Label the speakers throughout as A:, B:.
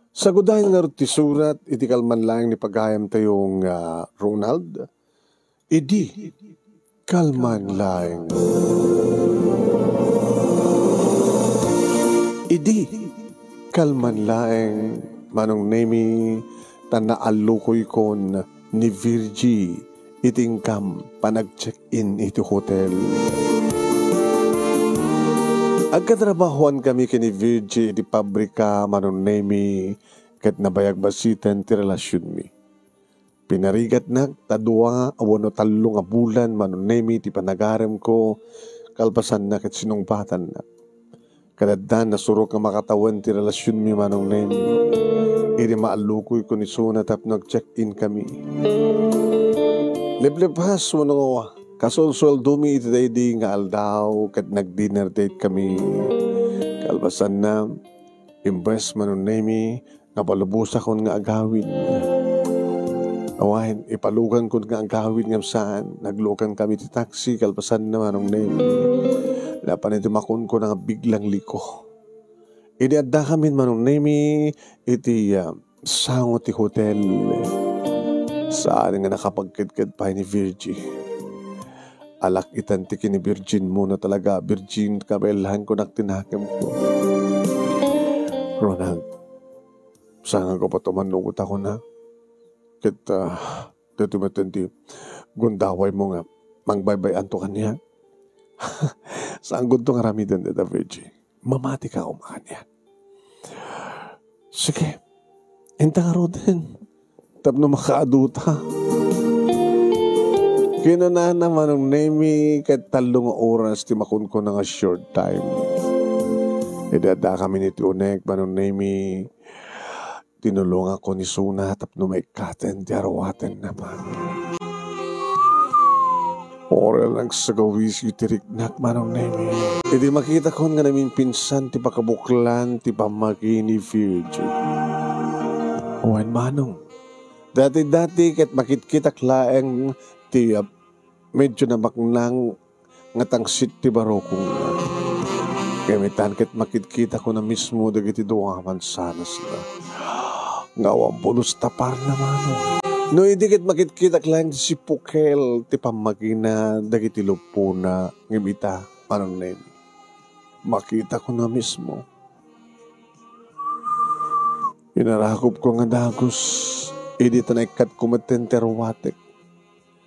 A: Sa gudahin nga ti surat, iti kalman lang ni pagayam tayong Ronald, idi kalman lang. Idi kalman lang manong nemi tanaalukoy kon ni Virgie itingkam panag-check-in iti hotel. Agkatrabahuan kami kini Virgie di pabrika manon nemi kat nabayag basitan ti relasyon mi. Pinarigat na tadua awano talo nga bulan manon nemi ti panagarem ko kalpasan na kat sinungbatan na. Kadaddan nasurok nga makatawan ti relasyon mi manong nemi. Iri maalukoy ko ni Suna tap nag-check-in kami. Liblibhas wano kasol-sol dumi iti daydi nga aldaw kat nag-dinner date kami. Kalbasan na, imbes manon nemi, napalubos akon nga agawin. Awahin, ipalugan ko nga agawin nga saan. Naglukan kami ti taxi, kalbasan na manong nemi. Napanitimakon ko nga biglang liko. Idi adda kami manong nemi, iti sango ti hotel. Saan nga nakapagkidkid pa ni Virgie. Alak itanti ni Virgin muna talaga. Virgin kabelahan ko nagtinakam ko. Ronald, saan ko pa tumanugot ako na? Kita, dito matanti, gundaway mo nga, mangbay-bayan to kanya. Saan gundo nga ramidan dito, Virgin? Mamati ka kumakanya. Sige, intang aro din. Tapno makaaduta. Kinana naman ng nemi kat talong oras ti makun ko nga short time. Idada kami ni Tunek manong nemi tinulong ako ni Suna tapno may katen ti arawaten naman. Oral lang sa gawis yutiriknak manong nemi. Idi makita ko nga namin pinsan ti pakabuklan ti pamagi ni Virgie. Owen manong. Dati-dati kat makit-kitak laeng ti medyo na maknang ngatangsit ti barokong na. Kamitan kat makit-kita ko na mismo dagiti duwa mansanas na. Ngawang pulos tapar naman. No, hindi kat makit-kitak lang si Pukel ti pamagina dagiti lupo na ngibita manong nemi. Makita ko na mismo. Inarakop ko nga dagos. Idi tanaykat kumatenterwatek.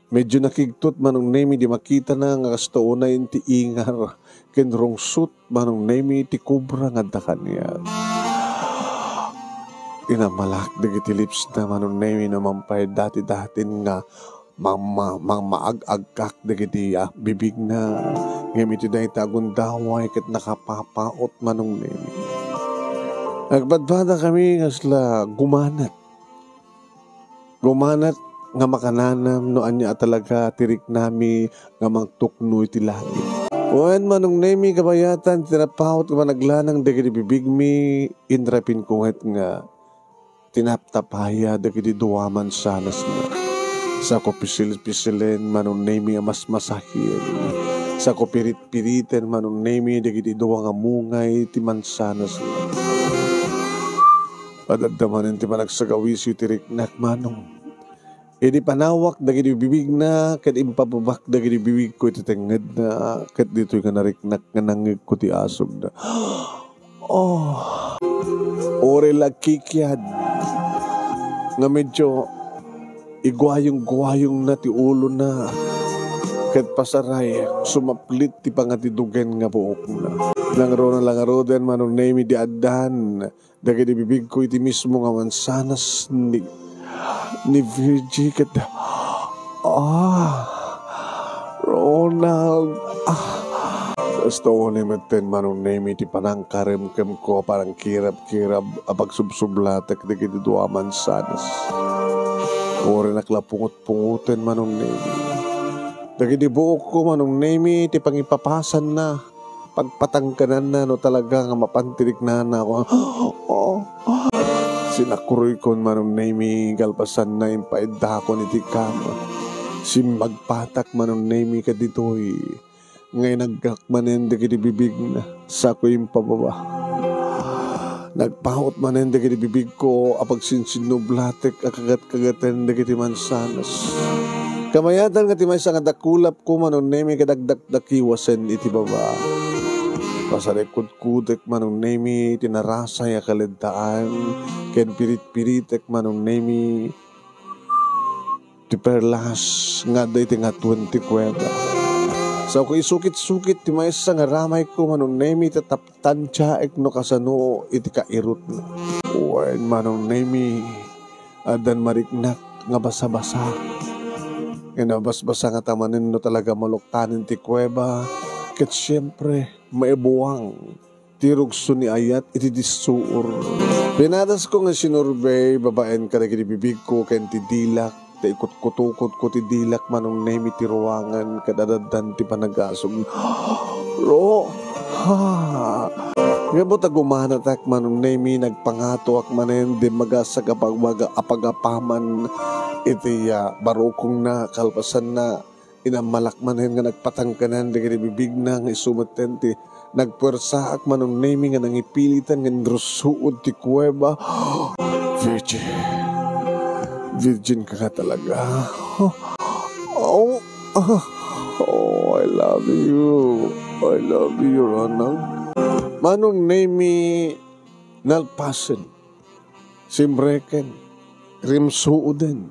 A: Medyo nakigtot manong nemi di makita na nga kastoon na ti ingar. Kenrong sut manong nemi ti kubra nga dakan niya. Inamalak digiti lips na manong nemi na mampay dati-datin nga maag-agkak digiti bibig na. Ngamit na itagundaway kat nakapapaot manong nemi. Nagbadbada kami ngasla gumanat. Gumanat nga makananam no anya talaga tirik nami nga mangtukno iti langit. Wen manong nemi kabayatan tinapahot nga managlanang dagiti bibig mi inrapin ko nga tinaptapaya dagiti duwaman sanas na. Sa ko pisil-pisilin manong nemi nga mas masahin. Sa ko pirit-piriten manong nemi dagiti duwa nga mungay ti mansanas na. Padadamanin ti managsagawis yu tiriknak manong. Idi panawak dagiti bibig na ket impababak dagiti bibig ko iti tenged na ket ditoy nga nariknak nga nangig ko ti asog na. Oh. Ore lakikyad. Nga medyo igwayong-gwayong na ti ulo na. Ket pasaray sumaplit ti pangatidugen nga buok na. Langaro den manong nemi di addan. Dagiti bibig ko iti mismo nga mansanas ni Virgie ket Ronald gusto ni meten manong nemi ti panangkarem-kem ko parang kirab-kirab apag subsublatek dagiti duwa mansanas. Ore naklapungot-punguten manong nemi. Dagiti buok ko manong nemi ti pangipapasan na. Pagpatangkanan na no talaga nga mapantirik na ako. Sinakuroy kon manong nemi galpasan na impaedda ko ni tikama. Si magpatak manong nemi ka ditoy. Ngay naggakmanen dagiti bibig na sa ko impababa. Nagpahot manen dagiti bibig ko apag sinsinublatek akagat-kagatan dagiti mansanas. Kamayatan nga ti maysa nga dakulap ko manon nemi kadagdak-dakiwasen iti baba. Pasarikod-kudek manon nemi tinarasay akaledtaan ken pirit-piritek manon nemi ti perlas nga day ti nga 20 kweba. So ko isukit-sukit ti maysa nga ramay ko manon nemi tataptan tiyaek no kasano iti kairot na. Wen manon nemi adan mariknak nga basa-basa. Inabas-basa nga tamanin no talaga maluktanin ti kweba. Ket siyempre maibuwang tirugso ni ayat iti disuor. Pinadas ko nga sinurbay babaen ka dagiti bibig ko ken ti dilak. Ta ikot-kutukot ko ti dilak manong nemi ti ruwangan kadadadan ti panagasog. Ro! Ha! Ngabot agumanatak manong nemi nagpangato ak manen di magasag apagapaman iti barukong na kalpasan na inamalak manen nga nagpatangkanan dagiti bibig na nga isumeten ti nagpuwersa ak manong nemi nga nangipilitan nga nrusuod ti kuweba. Virgin ka nga talaga. Oh, I love you. I love you, Ronald. Manong nemi nalpasen, simbreken, rimsuuden,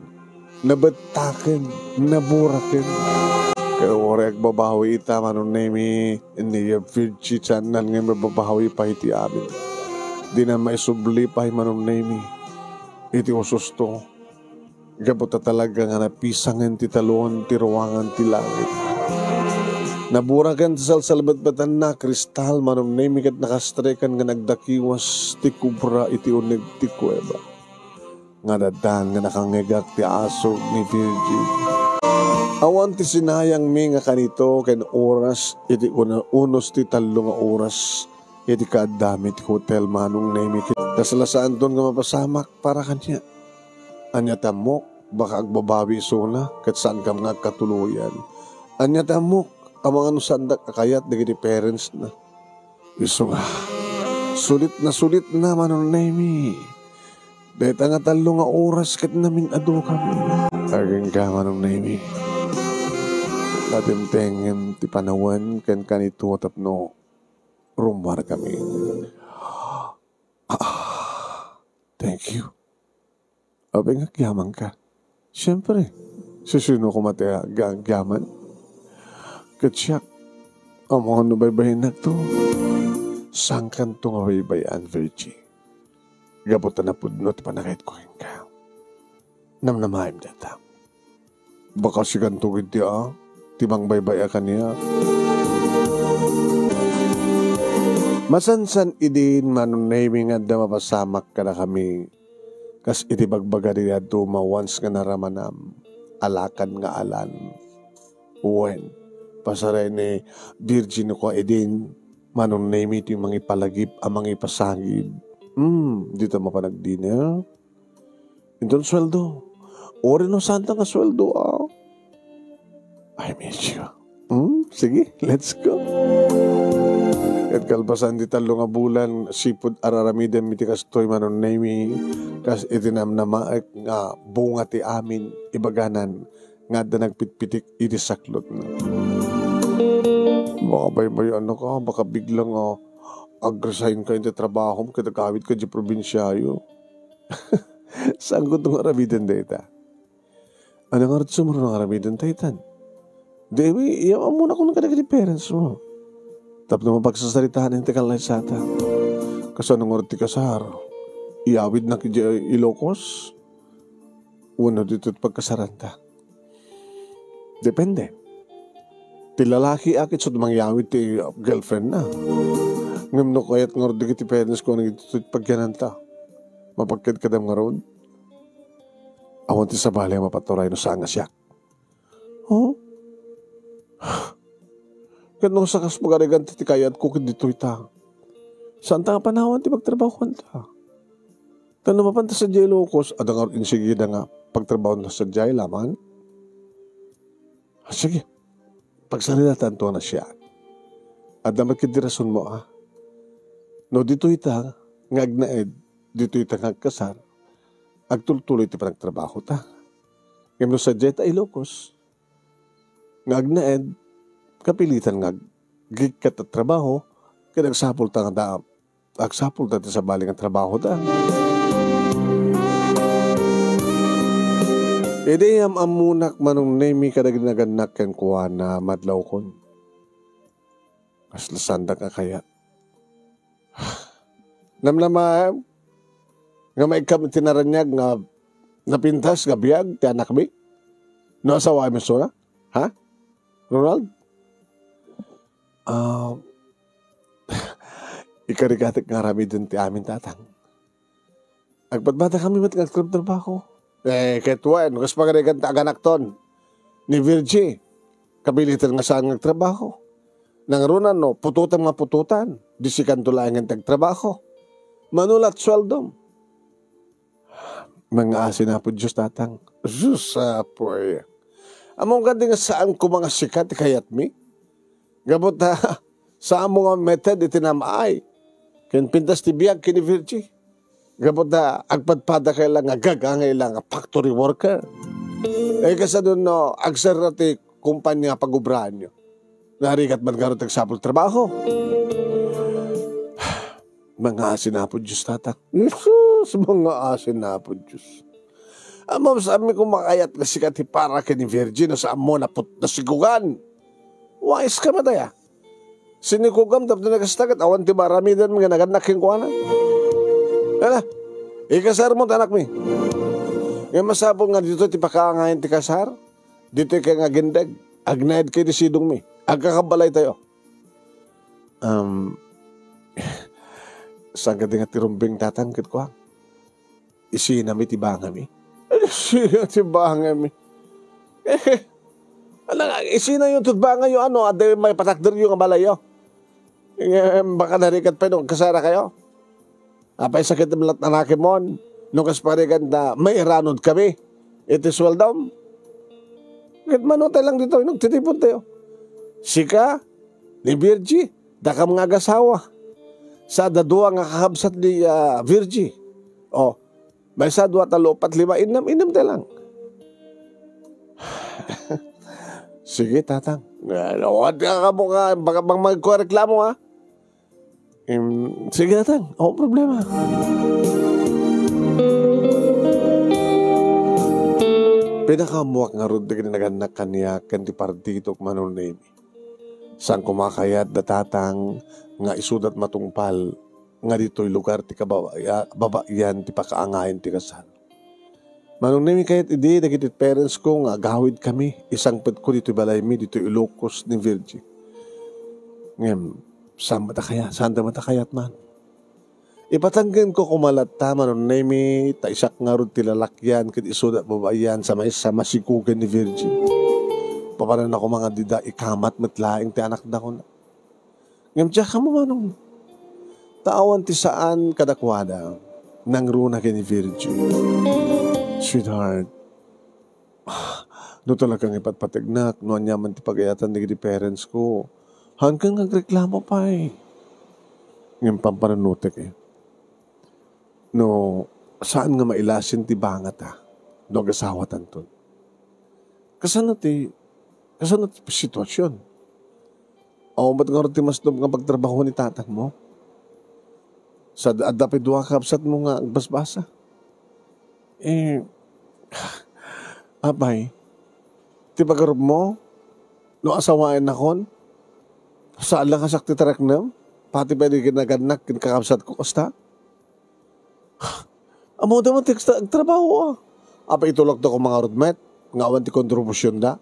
A: nabataken, naburaken. Kaya orek babawi ita manong nemi niya virgin chanan nga mababawi pa iti amin. Di na maisubli pa manong nemi iti ususto. Gabuta talaga nga napisangan ti talon ti ruwangan ti langit. Naburakan ti salsalbatbatan na kristal manom nemi ket nakastrekan nga nagdakiwas ti kubra iti uneg ti kuweba. Nga dadan nga nakangegak ti asog ni Virgin. Awan ti sinayang mi nga kanito ken oras iti unos ti talo nga oras iti kaadami ti hotel manong nemi ket kasalasaan doon nga mapasamak para kanya. Anya tamok baka agbabawi suna ket saan kam nga katuluyan. Anya tamok ang mga nusandak akayat dagiti parents na. Iso nga sulit na manon nemi. Dahit nga talo nga oras ket namin adu kami. Aging ka manon nemi. Natimtengen ti panawan ken kanito tapno rumwar kami. Thank you. Abay nga gyaman ka. Siyempre, susino ko mataya gyaman. Katsyak, ang mga nabaybayin na to. Sangkan to nga baybayan, Virgie. Gabutan na pudnot panakit ko ka. Namnamahim data. Baka si kantugid di timang baybaya ka niya. Masansan idin manon naming at mapasamak ka na kami. Kas iti bagbaga niya duma once nga naramanam. Alakan nga alan. Uwen. Pasaray ni Virgin ko idin manon nami iti mga ipalagip ang mga ipasagib. Dito mapanag-dinner. Itong sweldo. Ori no santa nga sweldo I miss you. Sige, let's go. At kalpasan di talo nga bulan, sipod araramidem iti kastoy manon nami, kas itinam na maek nga bunga ti amin, ibaganan, nga da nagpitpitik iti saklot na. Baka baybayan ka, baka biglang agresign ka iti trabaho mo, kitagawit ka di probinsyayo. Saan ko itong aramidan data? Ano nga rin sumuro ng aramidan taitan? Dewi, iyaman muna kung nakadagad parents mo. Tapos naman pagsasalitaan hindi ka lang sata. Kasi anong orti kasar? Iawid na kaya Ilocos? Una dito't pagkasaranta. Depende. Ti lalaki akit so mangyawid ti girlfriend na. Ngam no kayat ng orti kiti parents ko nang dito't pagyananta. Mapagkad ka dam nga road. Awan ti sabali mapaturay no saan nga siya. Oh? Kanong sakas magarigan ti kayat ko dito ita. Saan ta nga panawan ti magtrabaho ta? Tanong mapanta sa Jay Locos, adang insigida nga pagtrabaho na sa Jay laman. Sige, pagsalita tanto na siya. At damat kitirason mo No dito ita, ngagnaed dito itang agkasar, agtultuloy ti panagtrabaho ta. Ngam no sa Jetta Ilocos, ngagnaed, kapilitan gigkat at trabaho, kaya nagsapol ta nga daap. Agsapol ta sa baling ang trabaho ta. Ede am amunak manong nemi kadaginagannak ken kuha na madlaw kon. Aslasandak ka kaya. Namnama, nga may tinaranyag nga napintas nga biyag, ti anak mi. No asawa mi sura? Ha? Ronald? Ikarigatik nga rami din ti amin tatang. Agpadbata kami mat nagtrabaho. Ketuan, kas pagarigan ta aganak ton. Ni Virgie, kabilitan nga saan nagtrabaho. Nang runan no, pututan nga pututan. Disikan tulangan tagtrabaho. Manulat sweldom. Mga asin na po Diyos tatang. Diyos apoy. Among ganda nga saan ko mga sikat kayat mi? Gabot na saan mo nga method itinamaay. Ken pintas ti biyag kini Virgie. Gabot na agpadpada kay lang agagangay lang factory worker. Kasi doon no, agsar na ti kumpanya pagubrahan nyo. Narigat man garo tagsapol trabaho. Mga asin na po Diyos tatak. Jesus, mga asin na po Diyos. Amam sa amin kung makayat na sikat para kini Virgin sa amo na sigugan. Wais ka mataya. Sinikugam tapos nagastagat awan ti maramidan mga naganakin ko anak. Ala, ikasar mo anak mi. Ngayon masabong nga dito ti pakaangayin ti kasar. Dito kay nga gindag. Agnaid kay ti sidong mi. Agkakabalay tayo. Saan ka nga tirumbing tatangkit ko ha? Isina mi tibanga mi. Isina tibanga mi. Isina yung tutbanga yung ano, aday may patakder yung abalayo. Baka narikat pa nung kasara kayo. Apay sakit ng lahat na mo. Nung kasparigan na may iranod kami. It is well done. Kahit manotay lang dito, nagtitipon tayo. Sika, ni Virgie, daka mga agasawa. Sa dadua nga kakabsat ni Virgie. O, may sa 2, 3, 4, 5, inam tayo lang. Sige, tatang. Huwag ka mo nga, baka bang magkureklamo ha? Sige, tatang. O, problema. Pinakamuak nga rin na naganak kaniya kanti partitok manon na imi. Sang kumakayat da tatang nga isudat matungpal nga dito'y lugar ti kababayan ti pakaangayin ti kasal. Manong nami kayat idi, nagitit parents ko nga gawid kami, isang pet ko dito'y balay mi, dito'y Ilocos ni Virgie. Ngem, saan da matakayat man? Ipatanggan ko kumalat ta, manong nami, ta isak nga rin tilalakyan, kit isudat babayan sa masikugan ni Virgie. Papanan ako mga dida, ikamat matlaing ti anak na ko na. Ngem, tiyak ka mo manong, taawan ti saan kadakwada, nang runa kini Virgie. Sweetheart, no talagang ipatpatignak, no anyaman ti pagayatan ni parents ko. Hanggang nagreklamo pa eh. Ngayon pampananutik eh. No, saan nga mailasin ti bangat ha? No, agasawa tanton. Kasano ti sitwasyon? O, ba't nga rin ti mas nga pagtrabaho ni tatang mo? Sa adapid duwa kapsat mo nga basbasa? Abay, ti pagarob mo, no asawain na kon, saan lang kasak ti tarak na, pati pwede kinaganak, kinakapsat ko, kosta? Amo naman ti trabaho ah. Apa itulog na ko mga roadmet, ngawan ti kontribusyon da.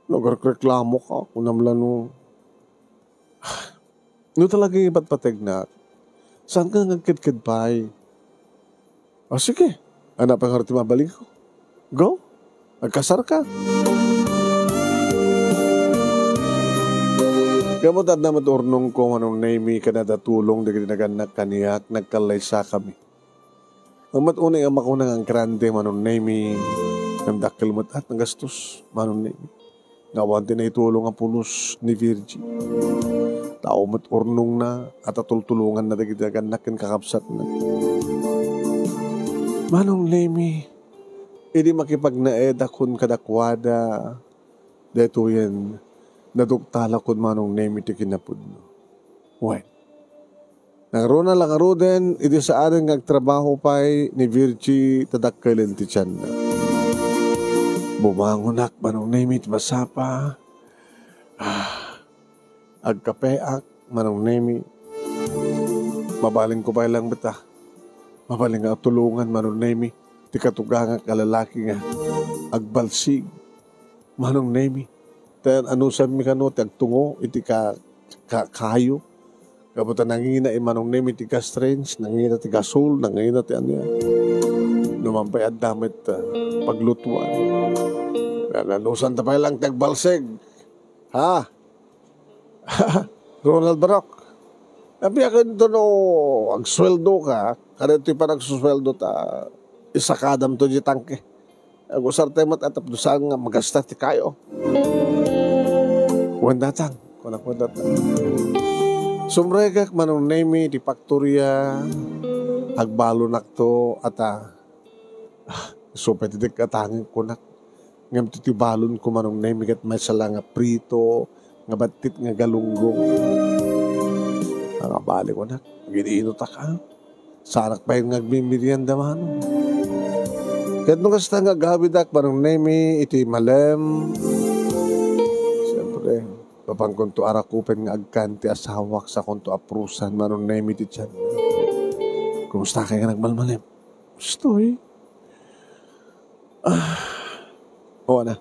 A: Nagreklamo ka, kunamla no. No talaga yung ipatpatag na, saan ka nagkid-kid pa eh? O sige, anak ang harti mabalik ko. Go, magkasar ka. Kamutad na maturnong ko anong naimi ka na datulong na ginaganak kaniyak, nagkalay sa kami. Ang matunay ang makunang ang grande manong naimi, ang dakil mat at ng gastos manong naimi. Ngawanti na itulong ang pulos ni Virgie. Tao mo't urnong na at atultulungan na dagdagan na ken kakabsat na. Manong Nemi, idi makipagnaeda kun kadakwada, deto yan, naduktala kun Manong Nemi ti kinapudno. When? Nang lang aroden, idi sa aring agtrabaho pa'y ni Virgie tadakkelin ti tiyan na. Bumangonak Manong Nemi ti masapa. Agkapeak Manong Nemi. Mabaling ko pa lang bata. Mabaling nga tulungan Manong Nemi. Ti katugang kalalaki nga. Agbalsig Manong Nemi. Tayan anusan mi kano ti agtungo iti kayo. Kabuta nangina Manong Nemi ti ka-strange, nangina ti gasol, nangina ti ano yan. Numampay at damit paglutuan. Nanusan ta pa lang ti agbalsig. Ha? Ronald Barok. Nabiyakin to no, agsweldo ka, kanito yung panagsusweldo ta, isakadam to di tangke. Agusar temat atap dosang magasta ti kayo. Wendatang, kunak wendatang. Sumregak Manong Nemi di Paktorya, agbalo nakto ata, so petidik katangin kunak. Ngam ti balon ko Manong Nemi kat may sala nga prito, nga batit nga galunggong. Ang bali ko na, giniinutak ka. Sarak pa yung nagmimirianda man. Kahit nung kasta nga gabidak, Manong Nemi, iti malem. Siyempre, papang kunto arakupen nga agkanti asawak sa kunto aprusan, Manong Nemi, iti tiyan. Kumusta kayo nga nagmalmalem? Gusto eh. Oo na.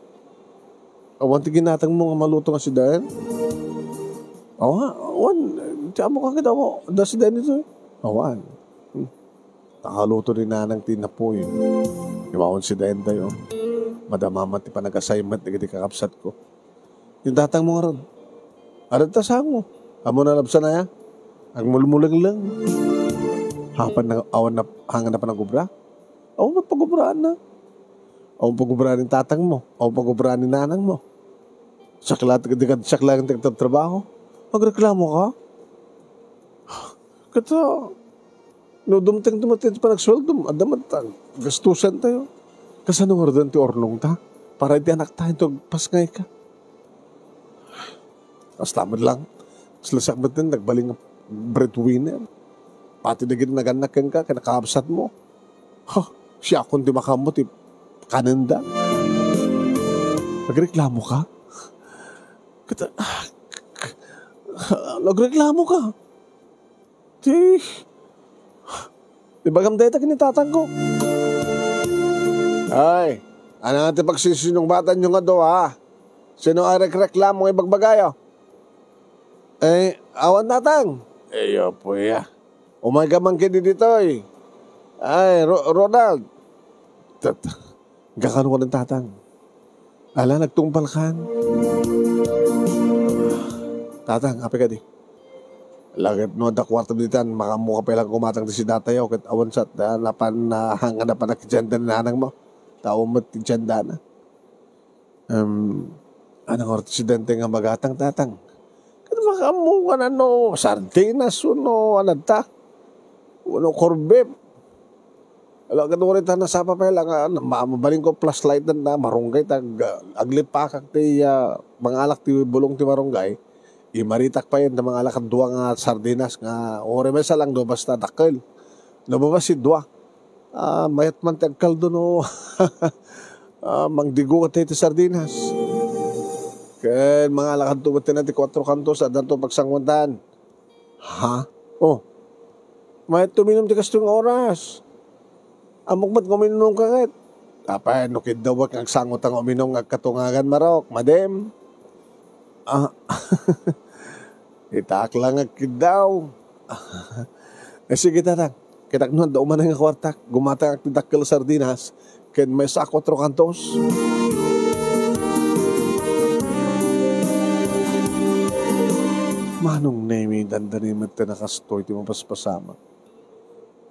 A: Awan ti ginatang mo nga maluto nga si Dan? Awan. Tiyan mo ka kita mo. Da si Dan ito eh. Awan. Nakaluto rin na ng tinapoy. Imawan si Dan tayo. Madamamat ti pa nag-assignment na kiti kakapsat ko. Yung datang mo nga ron. Arad tasang mo. Amo na labsan na ya. Ang mulmulang lang. Hapan na awan na hangan na pa ng gubra. Awan na pagubraan na. O pagubraan ng tatang mo. O pagubraan ng nanang mo. Sakla ang trabaho. Magreklamo ka? Kata, no dumteng dumating pa nagsweldo, adamat gastusan tayo. Kasano nga rin ti ornong ta? Para di anak tayo ito, pasngay ka. Aslamad lang. Slasak ba din, nagbaling breadwinner. Pati na ginaganak ka, kinakabsat mo. Siya kung di makamot, kananda. Nagreklamo ka? Kata, nagreklamo ka? Di ba gamday ta kinitatang ko? Ay, ano natin pagsisinong batan nyo nga do ha? Sino ay reklamo ng ibagbagayo? Awan tatang. Yo po ya. Umaga man kini dito eh. Ay, Ronald. Gakano ko ng tatang. Ala, nagtungpal kan. Tatang, api ka di. Lagit no, da kwarta ditan, makamuha pa lang kumatang si datayo, kat awan sa napan na hanga na pa nakijanda na nanang mo. Tao mo tijanda na. Anong ortisidente nga magatang tatang? Kaya makamuha na no, sardinas no, anadta. Ano, korbeb. Alam ka doon rin na sa papel, mabaling ko plus light na marunggay, aglipakak ti mga alak ti bulong ti marunggay, imaritak pa yun na mga alak duwa nga sardinas nga, o remesa lang do, basta dakil. Nababas si duwa. Mayat man ti agkaldo no, mangdigo ka ti sardinas. Kaya mga alak tubat na ti 4 kantos, adan to pagsangwantan. Ha? Oh, mayat tuminom ti kastong oras. Amok ba't kuminom ka kat? Kapay, nukid daw wak ang sangot ang uminom ng katungagan marok. Madem. Itaak lang ang kid daw. Sige tatang. Kitak nun, daw man ang kwartak. Gumatang ang tidakil sardinas. Ken may sa 4 kantos. Manong Nemi, dandani mo ito nakastoy. Di mo paspasama.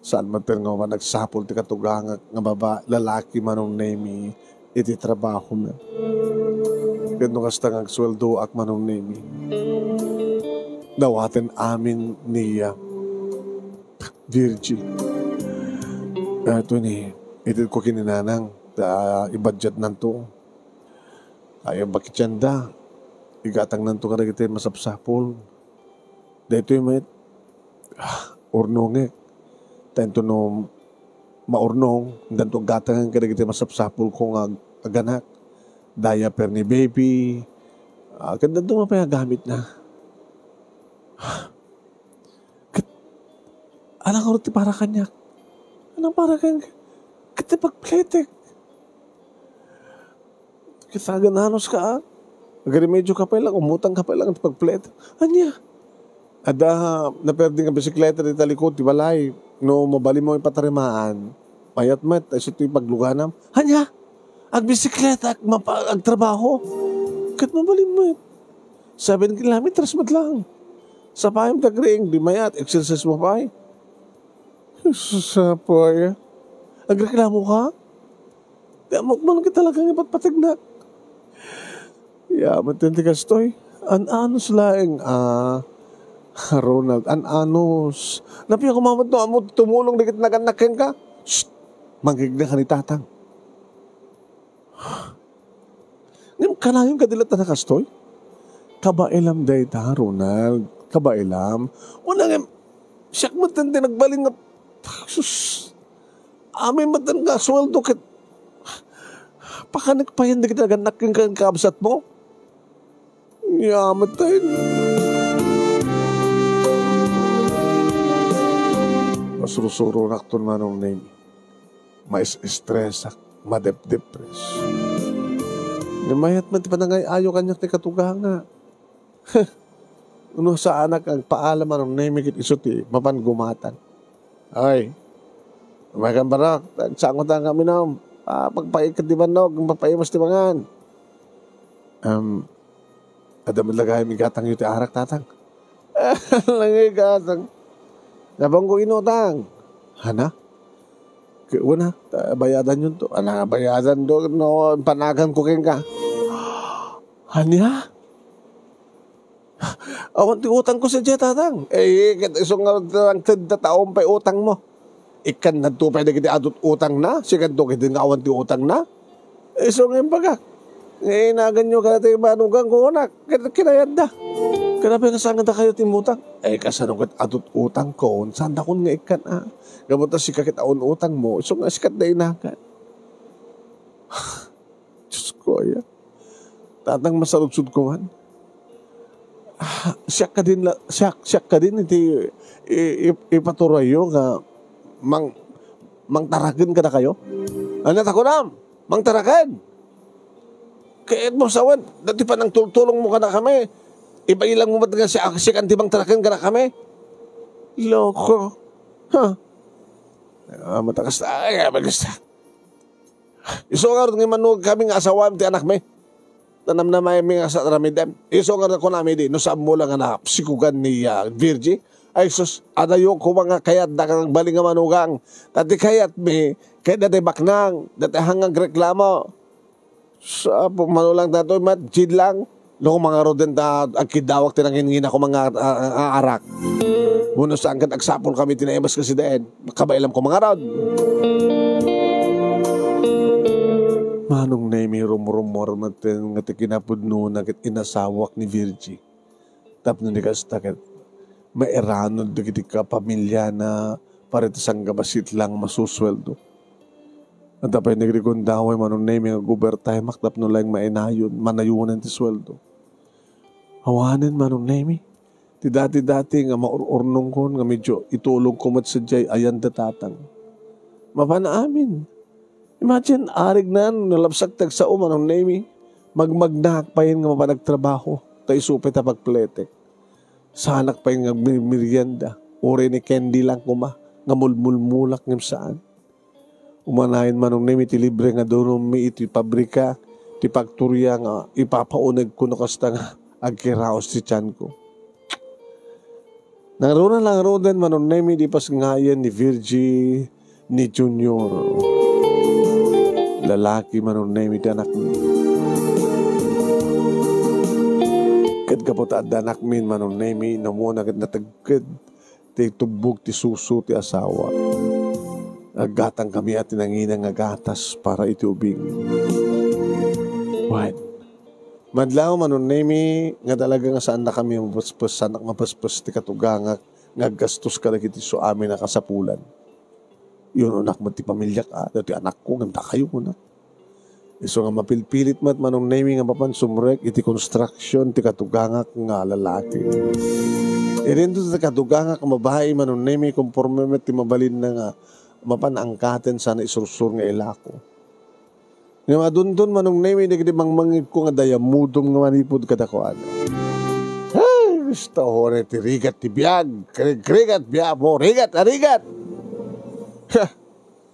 A: Saan man nga man nagsapol ti katugang nga baba, lalaki Manong Nemi, iti trabaho na. Kaya nung kasta nga sweldo ak Manong Nemi. dawaten amin ni Virgie. Ito ni, itin ko kininanang, i-budget nanto. Kaya bakit yan da? Igatang nanto ka na kita masapsapol. Dito yung may urnong Tento no maurnong, danto gatang ka na kita masapsapol kung aganak. Diaper ni baby. Kanda doon mapayagamit na. Alang ko para kanya. Anong para kanya? Kita pagpletek. Kita gananos ka. Nagrimedyo ka pa lang, umutang ka pa lang at pagpletek. Anya? Ada, naperding ang bisikleta di talikod, di balay. No, mabali mo yung patarimaan. Mayat-mat, ay ito yung pagluganam. Anya? Ang bisikleta, ang trabaho. Kat mabali mo yun. 7 kilometers mat lang. Sa payam tagring, di mayat, exercise mo pa eh. Sa poya. Ang reklamo ka? Kaya mo ka talagang ipatpatignak. Matindi ka stoy. An-anos laing, Ronald, an-anos. Napiya kumamot no, amo tumulong dikit naganakin ka. Shh! Manggigna ka ni tatang. Ngayon kanayong kadilat na nakastoy? Kabailam day ta, Ronald. Kabailam. Una nga, siyak matindi nagbaling nga. Sus, amin matan nga, sweldo kit. Pakanik pa yan dikit naganakin ka ang kabsat mo. Yaman tayo. Masurusuro nakton manong name. Mais-stress ak, madep-depres. Namayat man ti panangay ayo kanyak ti katuga nga. Uno sa anak ang paalam manong name kit isuti, mapan gumatan. Ay, umagan barak, sangot ang kami na, pagpaikat di banog, pagpaimas di bangan. Adam lagay mi gatang yu ti arak tatang. Langay gatang. Nabang ko inutang. Hana? Una, bayadan yun to. Ana, bayadan do, no, panagan ko kin ka. Hanya? Awan ti utang ko sa diya tatang. Isong nga taong pa utang mo. Ikan na to, pwede kita adot utang na. Sikan to, kita nga awan ti utang na. Isong nga baga. Inagan nyo ka natin manugang ko anak. Kinayad na. Kanabi nga saan kayo timutang? Kasanong kat atut utang ko. Saan da kun nga ikan Gamunta si kakit aon utang mo. So nga sikat na inagan. Diyos ko Tatang masaludsud ko man. Siyak ka din iti ipaturayo nga mangtarakin ka na kayo. Ano tako na? Mangtarakan. Kaya mo sawan, dati pa nang tulong mo ka na kami. Iba ilang mo matagal si Aksik ang tibang tarakan ka na kami. Loko. Matakas na. Magas na. Isungar ng manuag kaming asawam ti anak me. Tanam na may mga sa ramidem. Isungar na ko namin di. No saan mo lang na psikugan ni Virgie. Ay sus, adayo ko mga kayat da kang baling nga manugang. Dati kayat me, kaya dati baknang, dati hangang reklamo. Sa manulang na ito, jid lang. Noong mga roden na agkidawak tinangin ako mga arak. Muna saan ka nagsapol kami tinaimas kasi dahil. Kabailam ko mga rod. Manong na may rumor matin nga tikinapudno na inasawak ni Virgie. Tap na ni kastakit. Mairano dikiti ka pamilya na paritasang gabasit lang masusweldo. At tapay nagrigundaway manong na may gubertay maktap no lang mainayon, manayunan ti sweldo. Hawanin manong na may. Ti dati-dati nga maururnong ko nga medyo itulong ko mat sadyay ayan datatang. Mapana amin. Imagine, arig na nalapsak tag sa manong na may. Magmagnak pa yun nga mapanagtrabaho. Tayo supit na pagpletek. Sanak pa yun nga merienda. Uri ni candy lang kuma. Nga mulmulmulak ng saan. Umanahin manong nemi ti libre nga doon may iti pabrika, ti pagturya nga ipapaunag ko na kasta nga agkiraos ti tiyan ko. Nangaruna lang roden manong nemi di pas ngayon ni Virgie ni Junior. Lalaki manong nemi ti anak ni. Kat ka po ta danak min manong nemi na mo nagad natagkad ti tubog ti suso ti asawa. Agatang kami at tinanginang agatas para itiubing. What? Madlaw manong nemi nga talaga nga saan na kami mapaspos sanak mapaspos ti katugangak nga gastos ka na kiti so amin na kasapulan. Yun anak mo ti pamilya ka, ti anak ko, ganda kayo mo na. Iso nga mapilpilit mat manong nemi nga mapan sumrek iti construction ti katugangak nga lalaki. Irin to ti katugangak nga mabahay manong nemi konforme met ti mabalin na nga mapan angkaten sana isursur nga ilako. Nga madundun manong nemi nagdi mangmangid ko nga dayamudom nga manipod kadakuan. Ay, gusto ko na ti rigat ti biyag, rigat biyag mo, rigat.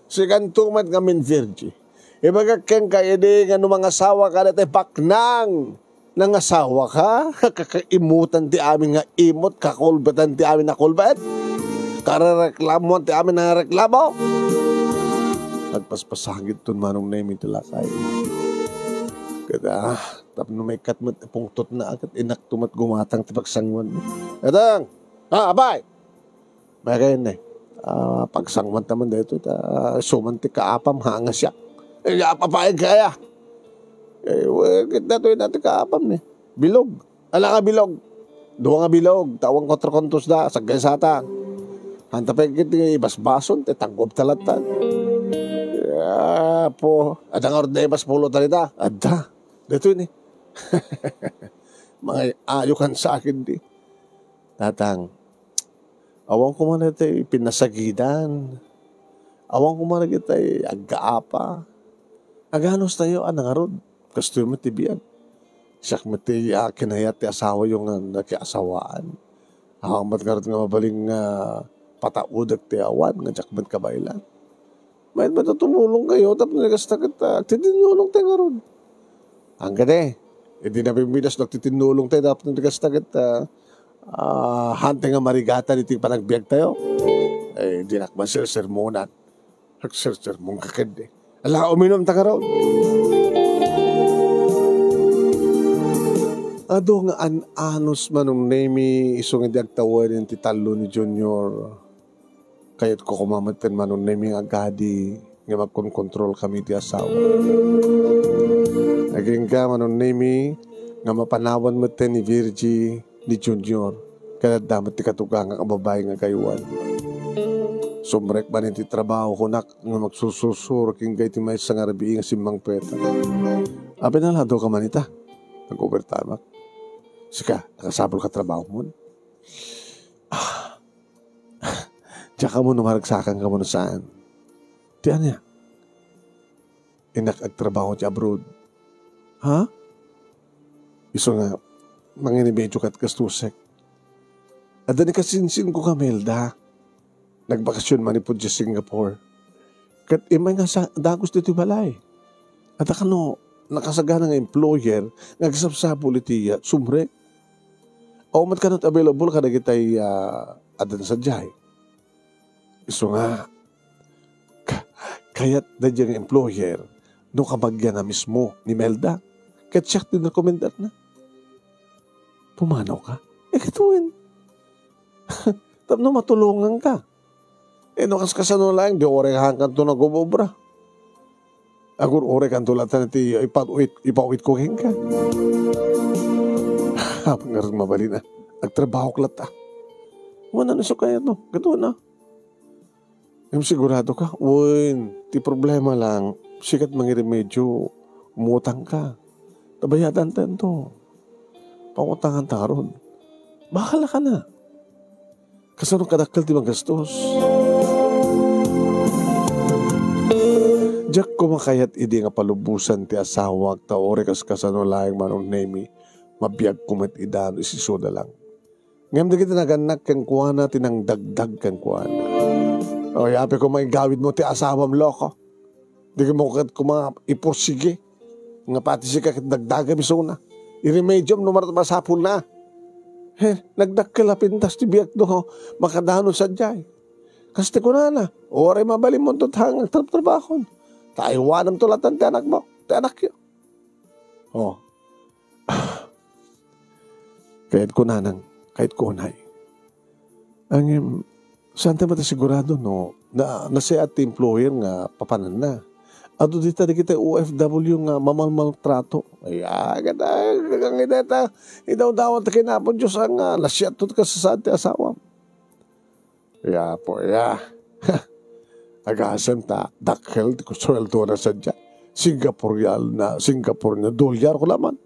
A: Sigantumat nga min virgi. Ibagakeng kaya di nga nung mga asawa ka na tayo baknang nang asawa ka. Kakaimutan ti amin nga imot, kakulbatan ti amin na kulbat. Karareklamo ti amin na reklamo. Nagpaspasagit ton manong nemi tilakay. Kada, tapno may katmat pungtot na agad inaktumat gumatang ti pagsangwan. Kadang, abay! Bagayin na pagsangwan naman dito, sumanti kaapam hanga siya. Papain kaya. Kita to natin kaapam ni. Bilog. Ala nga bilog. Duwa nga bilog. Tawang kontrakontos da. Sagay sata. Hantapay kiti ibasbason. Tanggop talatan. Po. Adang orday bas pulo talita. Ada. Dito ni. Mga ayukan sa akin di. Tatang. Awang ko man ito pinasagidan. Awang ko man ito agaapa. Aganos tayo, nangarod. Kasto yung matibiyag. Siyak mati kinayat ti asawa yung nakiasawaan. Hawang matgarot nga mabaling pataudag ti awan. Nga jakman kabailan. May ba tumulong kayo? Tapos nagastagit titinulong tayo ngarod. Ang gade. Hindi na pimidas nagtitinulong tayo. Tapos nagastagit hante nga marigata niti panagbiag tayo. Hindi nakman sir-sermonan. Sir-sermon kakad Ala, uminom ta karon. Ado nga anos manong nemi isong hindi agtawan yung titalo ni Junior. Kaya't ko kumamatan manong nemi agadi nga magkonkontrol kami ti asawa. Naging ka manong nemi nga mapanawan mo ni Virgie ni Junior. Kaya damat ti katugang ang babae nga kayuan. Sumrek ba niti trabaho ko nak nga magsususur king gay ti may sangarabi nga simbang peta. Abi na lado ka manita. Nag-overtime. Sika, nakasabol ka trabaho mo. Tsaka mo numaragsakan ka mo na saan. Tiyan niya. Inak-agtrabaho ti abroad. Ha? Iso nga, manginimedyo kat kastusek. Ada ni kasinsin ko ka, Melda. Nagbakasyon manipod sa Singapore. Kat imay nga sa dagos dito balay. At akano, nakasagana nga employer, nagsapsapol iti sumre. O mat kanot available ka na kitay adan sa jay. Iso nga, kaya't na diyang employer, no kabagyan na mismo ni Melda. Kat siya tinrekomendar na. Pumanaw ka? Katuin. Tapno matulungan ka. No kas kasano lang, di ore hangkan to nagubobra. Agur ore kan tulatan iti ipauit ko ka. Habang nga rin mabali na, agtrabaho klata. Wala na so kaya no, gato na. Yung sigurado ka, uy, ti problema lang, sikat mangiremedyo, umutang ka. Tabayatan to. Pangutangan taron. Bakala ka na. Kasano kadakal ti magastos. Diyak kumakayat idi nga palubusan ti asawag ta ore kas kasano laeng manong nemi mabiyag kumat idano isisuda lang. Ngam di kita naganak kang kuwana tinang dagdag kang kuwana. O yapi ko maigawid mo ti asawam loko. Di ka mo kat kuma ipursige. Nga pati siya kakit dagdaga misuna. I-remedium no masapul na. Nagdakkalapintas ti biyak do makadano sa jay. Kasi ko na. Ore mabalim mo tot hang trabahon. Taiwanam tulatan ti anak mo. Ti anak yun. Kahit kunanang, kahit kunay. Ang saan tayo mata sigurado no, na siya at employer nga papanan na. Ato dito di kita OFW nga mamalmal trato. Ay, ganda, ang ideta, idaw-dawat na kinapon Diyos ang lasyat to ka sa saan ti asawa. Kaya po, agasam ta, dakhel, ko sweldo na sadya. Singapore na dolyar ko laman.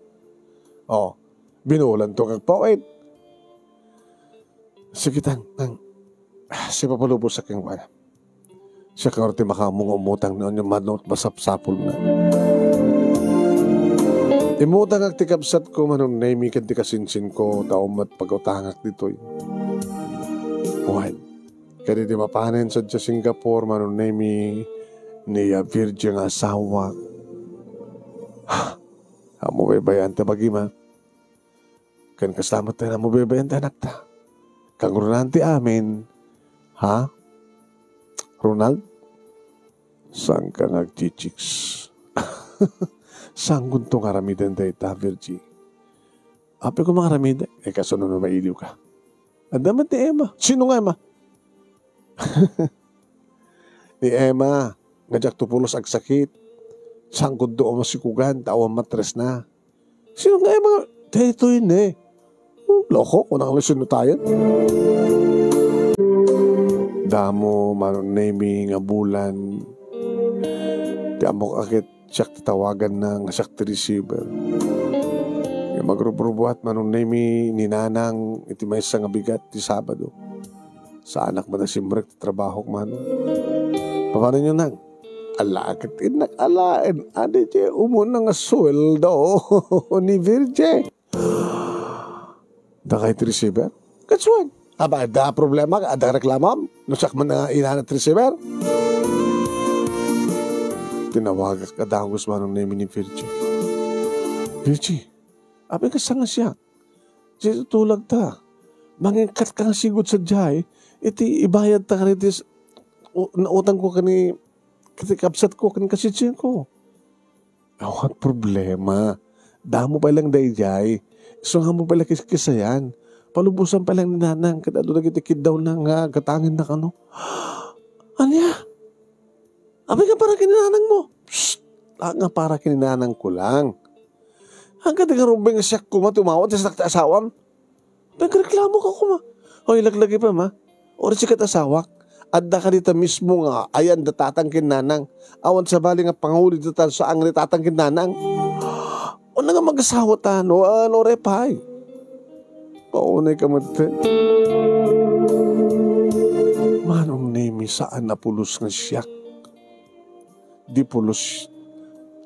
A: Binulan to kag pawit. Sige siya papalubos sa king wala. Siya karoti makamong umutang noon yung manot masapsapol na. Imutang ang tikabsat ko manong naimi kan tikasinsin ko taumat pag-utangak dito'y. Buhay. Kaya di mapanin sa Singapore manong naimi niya virgin asawa. Amo bebayan ta bagima. Kan kasama tayo na mo bebayan ta anak ta. Kang runanti amin. Ha? Ronald? Saan ka nagchichiks? Saan gunto nga ramidan tayo ta, Virgie? Ape ko mga ramidan? Kasunod na mailiw ka. Adamat ni Emma. Sino nga Emma? Ni Emma. Ngajak tupulos ag sakit. Saan gunto o masikugan? Tawang matres na. Sino nga Emma? Dito yun eh. Loko, unang lusyon tayo. Damo, manong naming nga bulan. Di amok akit siyak tatawagan ng siyak receiver. Magrubuhat manong nami ninanang iti may nga bigat ti Sabado. Sa anak mo na simrek trabaho manong. Paano nyo nang? Alakit inakalain. Adi je, umunang sweldo ni Virge. Da kahit receiver? Katsuan. Aba, da problema ka? Ada reklamam? Nusak man na inanat receiver? Tinawag ka dahos manong namin ni Virgie. Virgie, abe ka sanga siya. Siya tulag ta. Mangingkat kang sigod sa jay, iti ibayad ta ka rin nautang ko kani kapsat ko kani kasitsin ko. Awat problema. Damo pa lang day jay. So nga mo pala kisayan. Palubusan pa lang ni nanang. Kada doon nagitikid daw ng katangin na kano. Anya? Abay ka para kininanang mo. Psst! Nga para kininanang ko lang. Hanggang nga rumbeng siya kuma tumawad sa sakta asawam. Nagreklamo ka kuma. Hoy, laglagi pa ma. Ori sikat asawak. Adda ka dito mismo nga. Ayan, datatang kinanang. Awan sa bali nga panguli dito sa ang datatang kinanang. O na nga mag-asawa ta. No repay. Paunay ka mati. Manong nemi saan na pulos nga siyak. Di pulos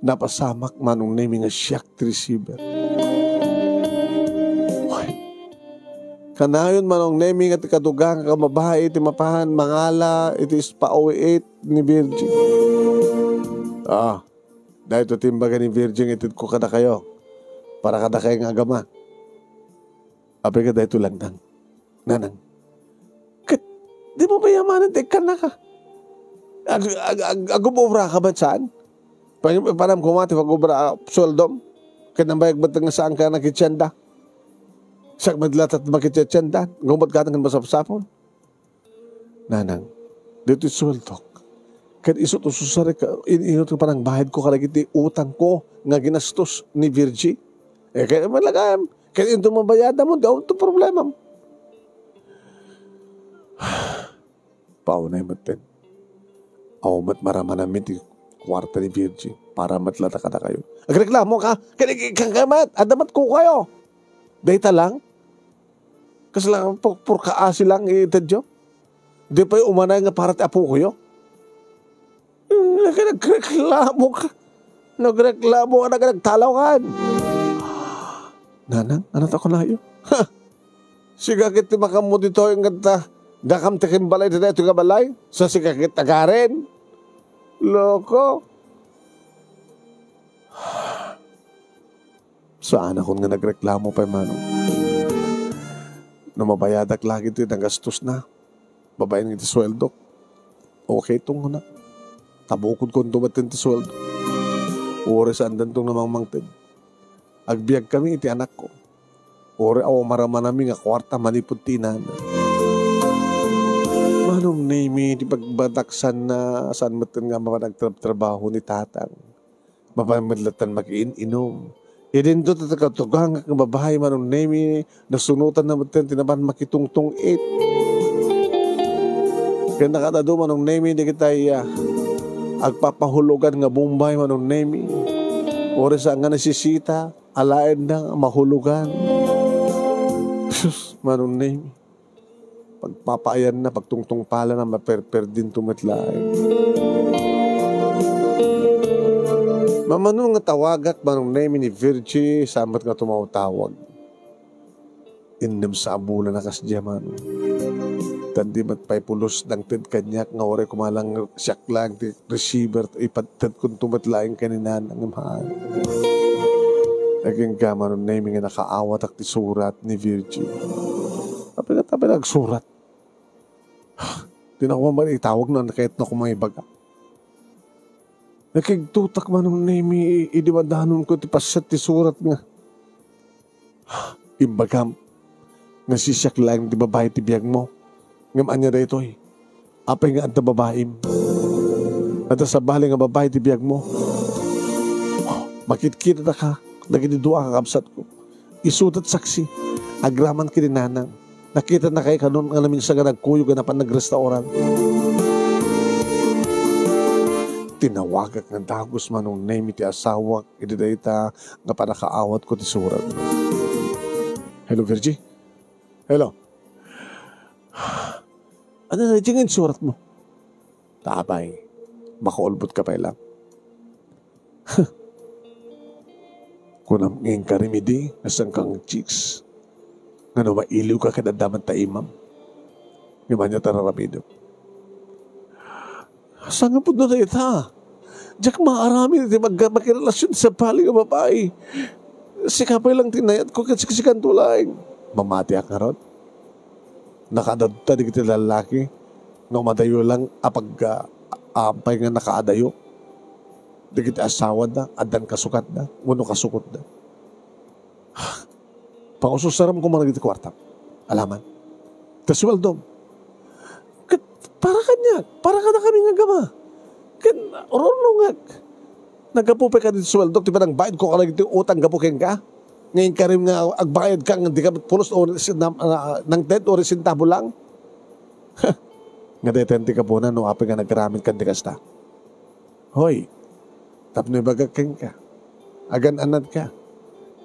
A: napasamak manong nemi nga siyak receiver. Kanayon manong nemi nga tikadugang kamabahay iti mapahan mangala iti ispa-08 ni Virgin. Dahil ito timbaga ni Virgin itid ko kada kayo. Para kada kayo nga agama. Ape ka dahil tulang nanang. Di mo ba yamanan? Tekan na ka. Agubobra ka ba saan? Panam kumati pag-ubra soldom? Kanambayag ba't nga saan ka nakitsenda? Siyak madlat at makitsenda? Gumbat ka ng basap-sapon? Nanang, dito soldok. Kaya isot o susari ka, inot ka parang bahid ko kalagiti utang ko nga ginastos ni Virgie. Kaya malagam. Kaya ito mabayada mo, daw ito problema mo. Paunay matin. Mat marama namin ti kwarta ni Virgie para matlata ka na kayo. Agreklamo ka, kagamat, adamat ko kayo. Dahita lang. Kasi lang, purkaasi lang itadyo. Di pa yung umanay nga para ti apo ko yo. Nagreklamo ka. Nagreklamo ka, nagtalaw ka. Nanang, ano ko na yun? Sigakit ti makamu dito yung ganda. Dakam tikim balay dito yung balay. Sa sigakit tagarin. Loko. Saan ako nga nagreklamo pa manong? Namabayadak lagi ito yung gastos na. Babayin ng iti sweldo. Okay itong na. Tabukod ko dumating iti sweldo. Uri saan dan itong namangmangtid. Agbiag kami iti anak ko. Ore aw maraman namin nga kwarta manipod tinana. Manong name di pagbataksan na saan matan nga mapanagtrabaho ni tatang. Mapamadlatan mag-inom. Idin to tatakatugang ang babahay manong name nasunutan na matan tinaban makitungtong it. Kaya nakatado manong name di kita agpapahulugan nga Bombay manong name. Ore sa nga nasisita alain na mahulugan. Sus, manong name. Pagpapayan na, pagtungtong pala na maperper din tumatlain. Mamano nga tawagak manong name ni Virgie, samat nga tumawtawag. Indem sa abula na kasdya man. Tandi matpay pulos ng tid kanyak nga ore kumalang siyak lang di receiver ipatad kung tumatlain kaninan ang mahal. Naging gama nung naming nga nakaawat at surat ni Virgie. Tapi nagsurat. Di na ako itawag na kahit na kumay baga. Nakigtutak man nung naming idiwadanon ko ti pasat ti surat nga. Imbagam. Nasisyak lang di babae ti biyag mo. Ngamaan niya rito eh. Apay nga anta babaim. At sa bali nga babae ti biyag mo. Makit-kita na ka. Nagididua ka kapsat ko. Isutat saksi. Agraman kininanang. Nakita na kayo kanon nga namin sa nagkuyo ganapan nagrestauran. Tinawagak ng dagos manong name iti asawak. Ididayta nga panakaawat ko ti surat. Hello, Virgie? Hello? Ano na dyan yung surat mo? Tabay. Makaulbot ka pa lang. Kunam ngayong karimidi, asang kang chicks. Nga mailiw ka kadadaman ta imam. Ngayon niya tararamido. Saan nga po na ita? Diyak maarami, makirelasyon sa pali ng babae. Sikapay lang tinayat ko kasi sikan tulay. Mamati ak nga ron. Nakadadta di kita lalaki. Nga madayo lang apag ampay nga nakaadayo. Di kita asawa na, adan kasukat na, uno kasukot na. Pangususaram ko mga nagiti kwarta. Alaman. Taswaldom. Para kanya, para ka na kami nga gama. Orolongag. Nagkapupe ka dito sweldo, di ba nang bayad ko ka lang ito utang gapukin ka? Ngayon ka rin nga agbayad ka, hindi ka pulos o ng dead o resintabo lang. Nga detente ka po na, no apay nga nagkaraming kandikasta. Hoy, tapno ibagagking ka. Agan-anad ka.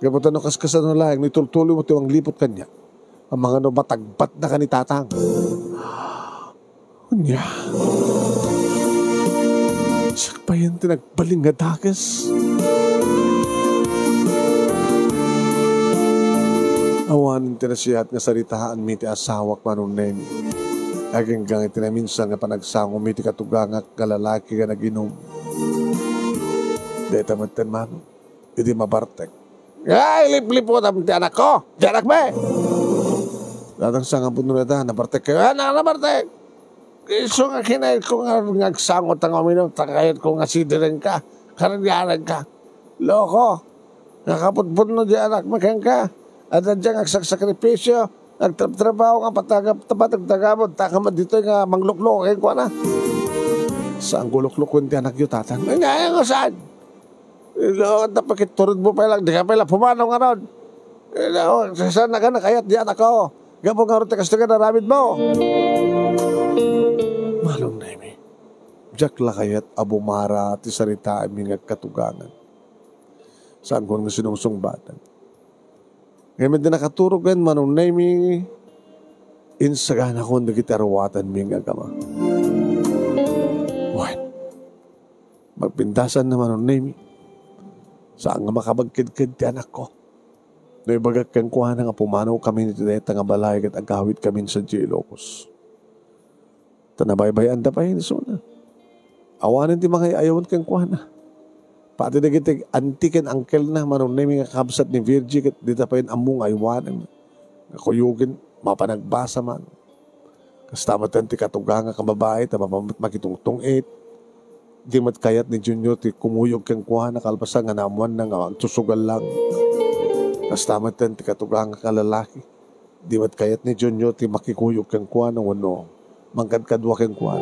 A: Gabutan no kaskasan no lang, nitultuloy mo tiwang lipot kanya. Ang mga no matagbat na ka ni tatang. Unya. Siyak pa yan tinagbaling nga dakas. Awanin tinasiyat nga saritaan miti asawak manong nemi. Aging gang itinaminsan nga panagsango miti katugangak nga lalaki nga naginom. Dahil tamatan man, hindi mabartek. Ay, lip-lip po naman ti anak ko. Ti anak ba? Datang sa nga po nung nabartek kayo. Nabartek. Iso nga kinahit ko nga nagsangot ang uminom. Takahit ko nga sidirin ka. Karagyaran ka. Loko. Nakaputput no di anak makang ka. At nandiyan nagsakripisyo. Nagtrabaho nga patagabot. Takamad dito nga mangluklok. Ko na. Saan guluklok kun ti anak yu tatang? Nga nga saan? Napakit turod mo pa lang, di ka pa lang pumanaw nga ron. Saan na ka na kayat di anak ko? Gabong nga ron, tikas ka na ramid mo. Malong na imi. Diyak la kayat abumara ti sarita aming katugangan. Saan ko nga sinungsong batan. Ngayon din nakaturog yan, manong na imi. Insagan ako na gitarwatan ming agama. What? Magpindasan naman ng name. Saan nga makabagkid-kid ti anak ko? No ibagag kang kuha na nga pumanaw kami ni Tineta nga balay at agawit kami sa Ilocos. Tanabaybayan da pa yun na. Awanin ti mga ayawan kang kuha na. Pati na gitig antiken angkel na manong name nga kabsat ni Virgie kat dita pa yun among ayawanin. Nakuyugin, mapanagbasa man. Kastamatan ti katugang nga babae ta makitungtong it. Di mat kayat ni Junior ti kumuyog kang kuha na kalpasan nga namuan na nga susugal lang. Kastamatan ti katugang kalalaki. Di mat kayat ni Junyo ti makikuyog kang kuwan o ano. Mangkadkadwa kang kuwan.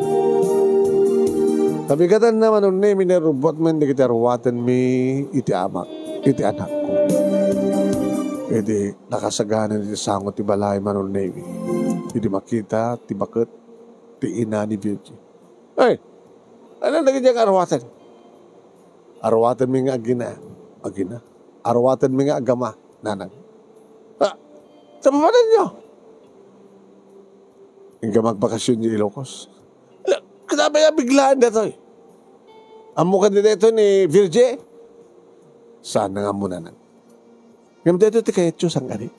A: Kabigatan naman nung name ni robot man di kita ruwatan mi iti amak, iti anak ko. Edi nakasagana ni sangot ti balay man nung name. Hindi makita ti bakit ti ina ni Virgie. Ay! Ano lagi diyang arwatan? Arwatan mi nga agina. Agina? Arwatan mi nga agama. Nanang. Sa papanan nyo. Hingga magbakasyon ni Ilocos. Kasama niya biglaan na to eh. Ang mukha dito ni Virgie. Sana nga muna nang. Ngayon dito ti kayetyo sang gani.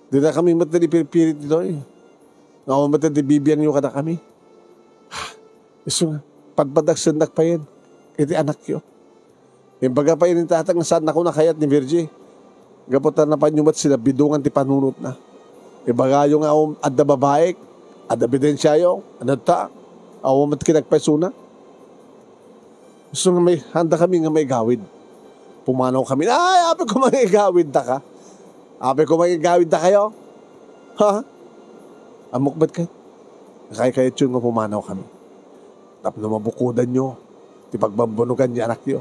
A: Di na kami matali pirit dito eh. Nga ako matali bibiyan nyo ka na kami. Iso nga. Padpadagsandak pa yan. Iti anak yun. Yung baga pa yun yung tatang saan ako nakayat ni Virgie. Gaputan na panyumat sila bidungan ti panunot na. Ibaga yung adda babaik, adda bidensya yung, adda ta, awamat kinagpaisuna. So nga may, handa kami nga may gawid. Pumanaw kami, ay, api ko may gawid na ka. Api ko may gawid na kayo. Ha? Amok ba't kayo? Kaya yun nga pumanaw kami. Tap na mabukudan nyo, ti pagbambunugan niya anak nyo.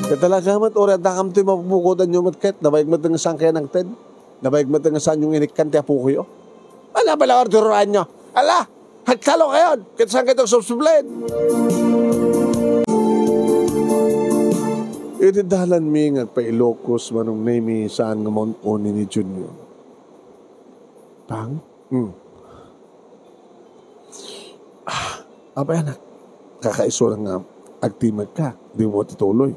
A: Kaya talaga mat, oras na kami ito mapupukodan nyo matket, nabayag matangasan kaya ng TED, nabayag matangasan yung inikkan ti apo ko. Ala, bala orduruan nyo. Ala, hagkalo kayo, kaya saan kayo subsublen. Itidalan mi ngagpa-Ilocos manong name saan nga Mount Oni ni Junior. Pang? Abay anak, kakaiso lang nga agtimag ka, di mo tituloy.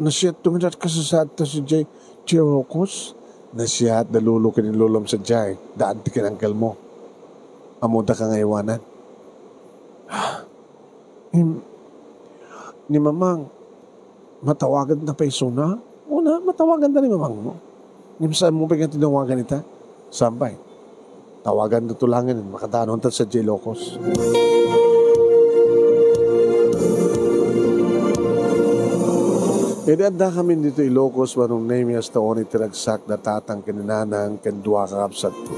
A: Nasiyat tumidat ka sa sata si Jay Chirocos. Nasiyat dalulu ka nilulam sa Jay. Daan ti kinangkal mo. Amuda ka ngaywanan. Ni mamang, matawagan na paiso na? Una, matawagan na ni mamang mo. Ni saan mo pa tinawagan ita? Sambay. Tawagan na tulangin. Makadanon ta sa Jay Locos. Ida kami dito Ilocos manong name as taon itiragsak na tatang kininanang kendua kakapsat ko.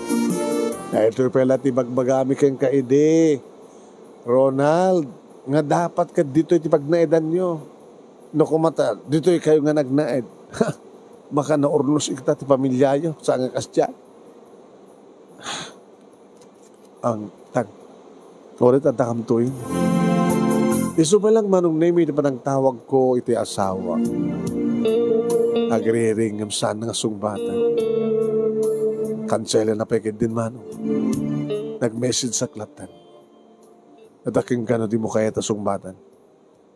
A: Ito pala tibagbagami kang kaide. Ronald, nga dapat ka dito itipagnaidan nyo. No kumata, dito kayo nga nagnaid. Baka naurnos ikta ti pamilya yo sa nga kasya. Ang tag. Orit at takamtuin. Iso pa lang manong name iti panang tawag ko iti asawa. Agriring ng saan nga sungbatan. Kansela na pekid din manong. Nag-message sa klatan. Nataking ka na di mo kaya tasungbatan.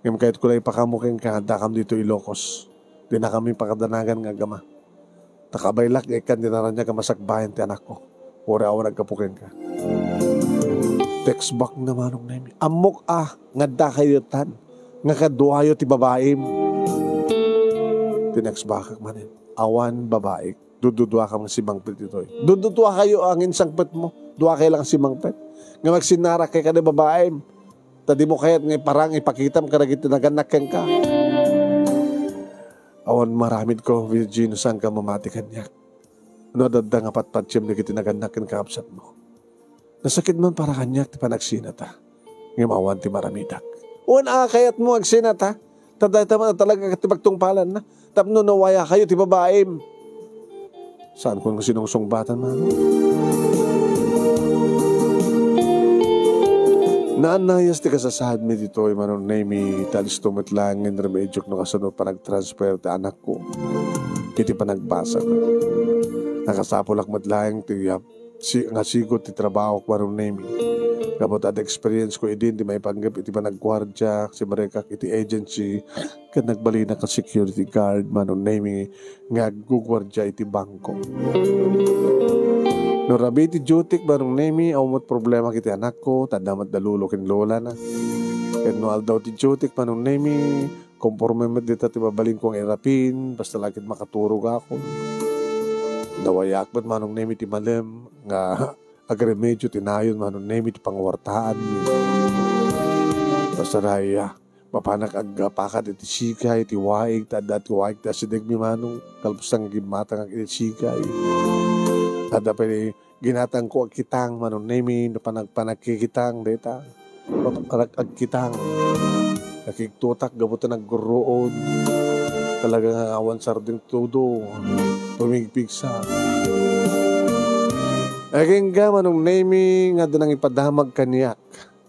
A: Ngayon kahit kulay pakamuking ka, dakam dito Ilocos. Di na kami pakadanagan nga gama. Takabaylak, ikan di na rin niya kamasakbayan ti anak ko. Ura ako nagkapukin ka. Text back na manong name. Amok nga da kayo tan. Nga kaduhayo ti babaim. Tinext back manin. Awan babaik. Dududwa ka mga simangpit ito. Dududwa kayo ang insangpit mo. Dua kayo lang simangpit. Nga magsinara kay kada babaim. Tadi mo kaya't ngay parang ipakitam ka na gitinaganak ka. Awan maramid ko, Virgin, saan ka mamatikan niya. Ano dadda nga patpatsym na gitinaganak ka kapsat mo. Nasakit man para kanyak ti panagsinata. Ngayon awan ti maramidak. Una kayat mo agsinata. Taday-tama na talaga katibagtungpalan na. Tapno nawaya kayo ti babaim. Saan kung sinungsong batan man? Naanayas ti kasasahad mi dito ay manong name talis tumitlangin remedyok no kasunod pa nag-transfer ti anak ko. Kiti pa nagbasa na. Nakasapulak matlayang ti nga sigot ti trabaho ko manong name. Kapot at experience ko idin di may panggap iti pa nagkwardya si Marekak iti agency kat nagbali na ka security guard manong name nga gugwardya iti bangko. No rabi ti jutik barong nemi awmot problema kiti anak ko tadamat dalulo kin lola na. Ket no aldaw ti jutik manong nemi komporme met dita ti babalin kong erapin basta lakit makaturog ako. Nawayak bet manong nemi ti malem nga agremedyo ti nayon manong nemi ti pangwartaan. Basta raya Papanak agpakat iti sikay, iti waig, tada iti waig, ta si degmi manong, kalpustang gimatang iti sikay. Tada pwede, ginatang ko agkitang, manong nemi, panagpanagkikitang, deta. Papanak agkitang. Nakiktutak, gabutan nagguroon. Talagang awan sarding tudo. Pumigpigsa. Aging ga, manong nemi, nga danang ipadamag kanyak,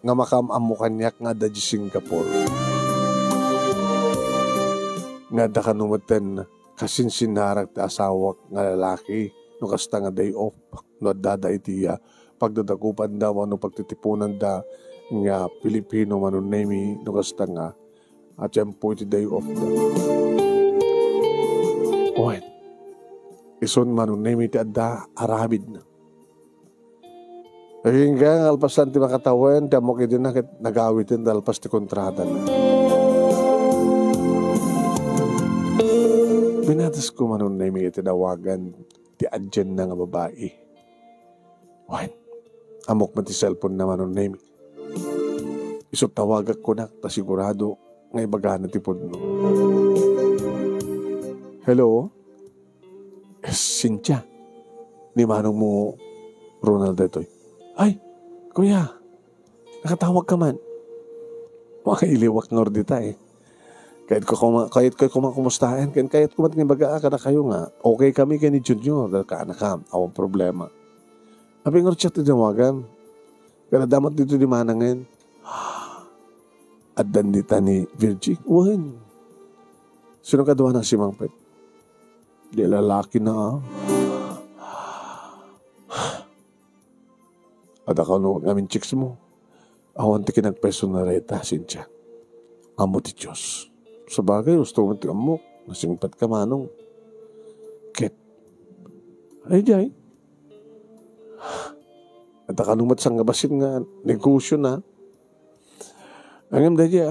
A: nga makamamo kanyak nga da di Singapore. Nga da kanumatan kasinsinarag ta asawak nga lalaki no kasta nga day off no dada itiya pagdadakupan da no pagtitipunan da nga Pilipino manon nemi no kasta nga at tempo iti day off da. Owen, ison manon nemi ti adda arabid na. Hingga alpasan ti makatawan damo kiti na nagawitin dalpas ti kontrata na. Binatas ko manon na may tinawagan ti adyan na nga babae. Wait, amok man ti cellphone na manon na may. Isot tawagak ko na, ta sigurado nga ibagana ti podno. Hello? Cynthia, ni manong mo Ronald ito'y. Ay, kuya, nakatawag ka man. Makailiwak nga ordita eh. Kahit ko kumakumustahan, kahit ko matang baga ka na kayo nga, okay kami kay ni Junior, dahil ka anak ka, awang problema. Sabi nga chat tinawagan, kaya damat dito di manangin, at dandita ni Virgie, uwan. Sino kaduwa ng si Mangpet? Di lalaki na. At ako nung namin chicks mo, awan ti kinagpeso na reta, Cynthia. Amo ti Diyos. Sa bagay, gusto mo ti amok. Nasingpat ka manong. Ket. Ay, jay. At akanumat sang gabasin nga, negosyo na. Angam da jay,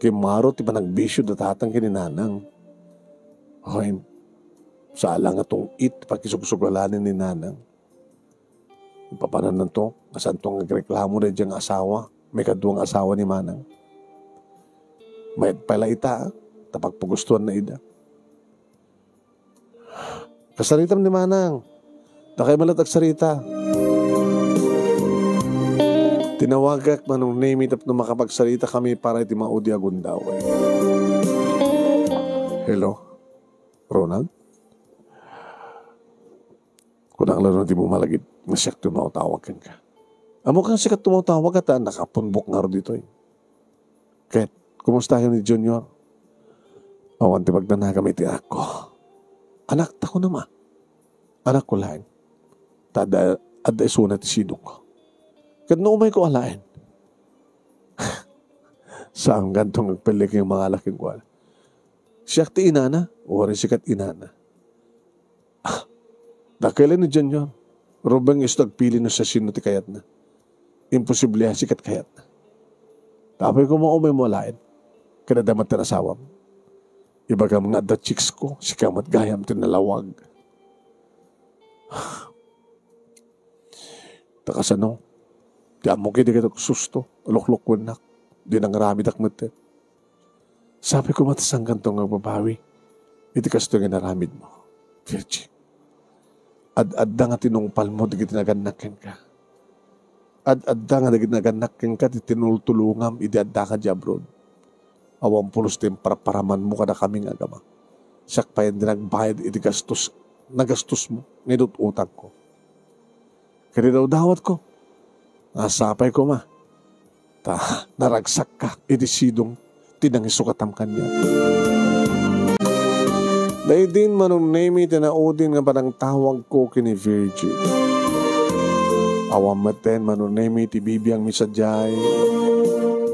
A: Kimaro, ti panagbisyo datatang kininanang. Okay. Sala nga tong pakisugsugalanin ni nanang. Papanan na to, asan tong nagreklamo na diyang asawa. May kaduang asawa ni manang. May pala ita, tapag pagustuhan na ida. Kasaritam ni manang, nakay malatag sarita. Tinawagak manong name it up na makapagsalita kami para iti maudi agundaw. Hello, Ronald? Kung ang laro di mo malagid, masyak tumawatawagan ka. Amo kang sikat tumawatawag at nakapunbok nga ro dito eh. Ket, kumusta kayo ni Junior? Awan ti magdanaga may tiyak ko. Anak ta ko naman. Anak ko lain. Tada adda isuna ti sinong ko. Kat no umay ko alain. Saan gantong nagpelik yung mga laking kwal. Siyak ti inana. O rin sikat inana. Dakailan ni Junior. Rubang is nagpili na sa sino ti kayat na. Imposible sikat kayat na. Tapos ko mo umay mo alain. Kada damat na asawam. Ibaga mga the chicks ko, si kamat gayam tinalawag. Takasano, di amo kaya di ka susto, lukluk ko nak, di nang rami dakmat. Sabi ko matasanggan tong babawi, iti kasto nga naramid mo. Virgie, ad-adda nga tinungpal mo, di kita naganakin ka. Ad-adda nga di kita naganakin ka, di tinultulungam, idi-adda ka di abroad. Awang pulos din paraman mo kada kaming agama. Siyak pa yan din nagbayad iti gastos, nagastos mo, nidot utang ko. Kaya daw dawat ko, nasapay ko ma. Naragsak ka, iti sidong, tinangisukatam kanya. Dahil din manong name tinaudin nga parang tawag ko kini Virgie. Awang maten manong name ti bibiyang misadyay.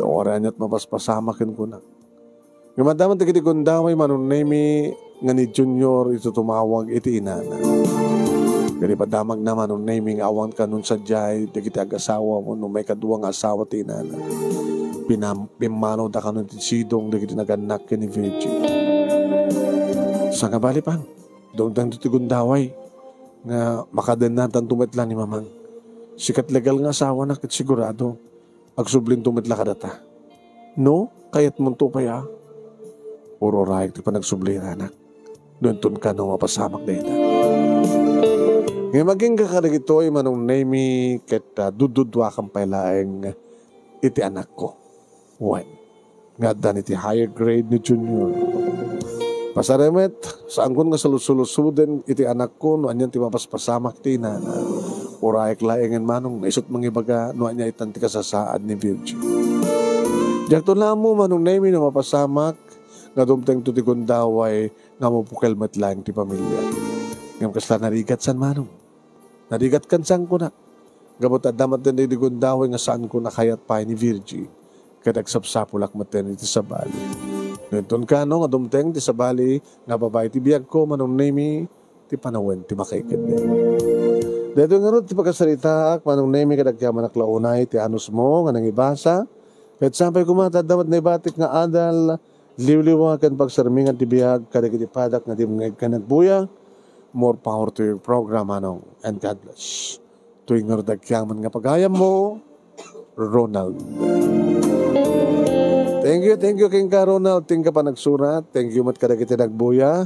A: Oran at mapaspasama kin ko na. Nga madaman iti kundaway manunemi nga ni Junior ito tumawag iti inana. Kaya padamag na manunemi nga awan ka nun sadyay di kiti ag-asawa mo nung may kaduwang asawa ti inana. Pimano da ka nun ti sidong di kiti naganak kin ni Virgie. Sa nga bali pang doon tang iti kundaway nga makadanatan tumetla ni mamang. Sikat legal nga asawa na kit sigurado. Agsublin tumitla ka data. No? kayat mo to pa ya. Puro rayag ti pa nagsubli nga anak. Doon tun ka nung mapasamak na ita. Ngayon maging kakarig ito ay manong name ket dududwa kang pailaeng iti anak ko. When? Nga dan iti higher grade ni Junior. Pasaremet, saan ko nga salusulusuden iti anak ko no anyan ti mapaspasamak ti na uraik laengen manong naisot mga ibaga no anya itan ti kasasaad ni Virgin. Diyak to na mo manong name na mapasamak nga dumteng to ti gundaway nga mapukel matlang ti pamilya. Ngam kasla narigat san manong. Narigat kan sang ko na. Gabot adamat din di gundaway nga saan ko nakayat pa ni Virgie. Kadagsapsapulak maten iti sabali. Nunton ka no nga dumteng ti sabali nga babae ti biyag ko manong name ti panawen ti makaikid din. Dito nga ron ti pagkasalita manong name kadagyaman naklaunay ti anus mo nga nangibasa. Kahit sampay kumatadamat na ibatik nga adal liwliwakan pagsarmingan ti biyag kadagiti padak nga di mga kanagbuya. More power to your program, anong, and God bless. Tuwing nardagyaman nga pagayam mo, Ronald. Thank you, King ka, Ronald. Ting ka pa nagsurat. Thank you, mat kadagiti nagbuya.